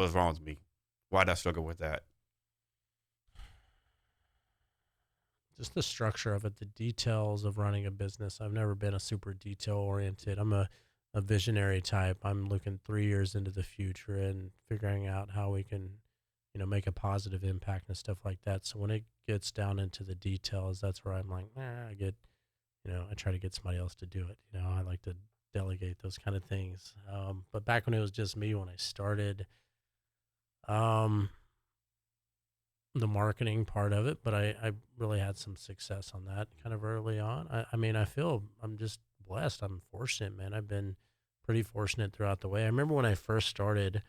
What's wrong with me? Why did I struggle with that? Just the structure of it, the details of running a business. I've never been a super detail oriented. I'm a visionary type. I'm looking 3 years into the future and figuring out how we can, make a positive impact and stuff like that. So when it gets down into the details, that's where I'm like, I try to get somebody else to do it. I like to delegate those kind of things. But back when it was just me, when I started, um, the marketing part of it, but I really had some success on that kind of early on. I mean, I feel I'm just blessed. I'm fortunate, man. I've been pretty fortunate throughout the way. I remember when I first started,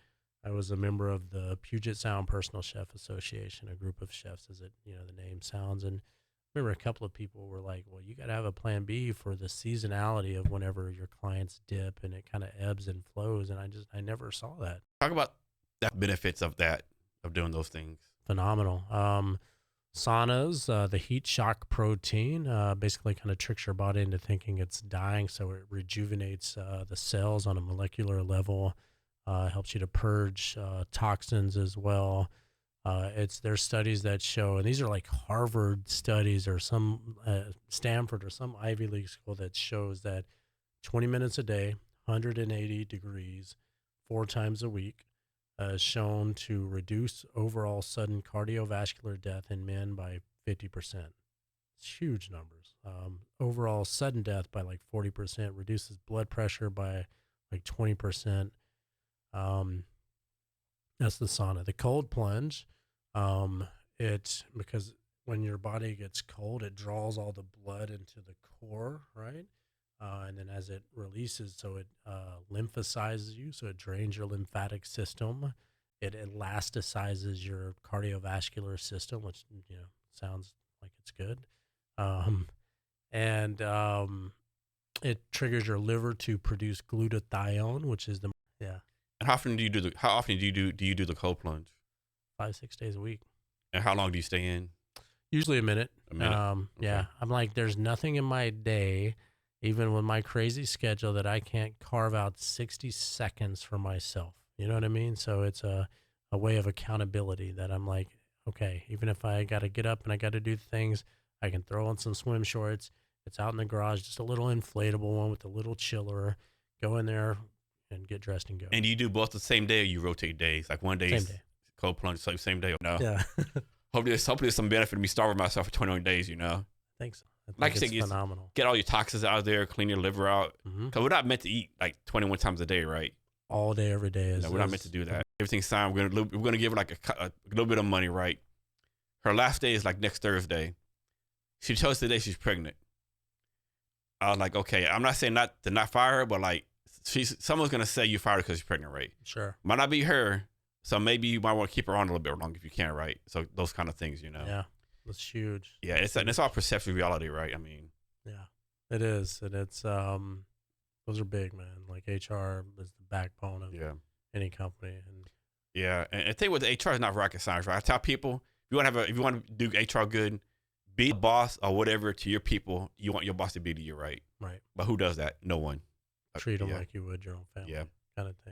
I was a member of the Puget Sound Personal Chef Association, a group of chefs, as the name sounds. And I remember a couple of people were like, well, you got to have a plan B for the seasonality of whenever your clients dip and it kind of ebbs and flows. And I never saw that. Talk about the benefits of that, of doing those things. Phenomenal. Saunas, the heat shock protein, basically kind of tricks your body into thinking it's dying, so it rejuvenates the cells on a molecular level. Helps you to purge toxins as well. There's studies that show, and these are like Harvard studies or some Stanford or some Ivy League school that shows that 20 minutes a day, 180 degrees, 4 times a week, shown to reduce overall sudden cardiovascular death in men by 50%. It's huge numbers. Overall sudden death by like 40%, reduces blood pressure by like 20%. Um, that's the sauna. The cold plunge, because when your body gets cold, it draws all the blood into the core, right? And then as it releases, so it lymphosizes you, so it drains your lymphatic system. It elasticizes your cardiovascular system, which sounds like it's good. Um, and it triggers your liver to produce glutathione, which is the yeah And how often do you do the cold plunge? 5 6 days a week. And how long do you stay in? Usually a minute. A minute. Okay. Yeah. I'm like, there's nothing in my day, even with my crazy schedule, that I can't carve out 60 seconds for myself. You know what I mean? So it's a way of accountability that I'm like, okay, even if I got to get up and I got to do things, I can throw on some swim shorts. It's out in the garage, just a little inflatable one with a little chiller. Go in there and get dressed and go. And do you do both the same day, or you rotate days? Like one day Same is day. cold plunge, same day. No. Yeah. Hopefully there's some benefit to me starving myself for 21 days, Thanks. I Like think I said, it's phenomenal. get all your toxins out of there, clean your liver out. Hmm. Because we're not meant to eat like 21 times a day, right? All day, every day No, we're not meant to do that. Everything's fine. We're gonna give her like a little bit of money, right? Her last day is like next Thursday. She chose today she's pregnant. I was like, okay, I'm not saying not to not fire her, but like someone's gonna say you fired her because she's pregnant, right? Sure. Might not be her, so maybe you might want to keep her on a little bit longer if you can, right? So those kind of things. Yeah. That's huge. Yeah, it's all perception reality, right? I mean, Yeah, it is. And those are big, man. Like HR is the backbone of yeah. any company. And Yeah, and the thing with HR is not rocket science, right? I tell people if you want to do HR good, be a boss or whatever to your people. You want your boss to be to you, right? right, But who does that? No one. treat them Yeah, like you would your own family yeah. kind of thing.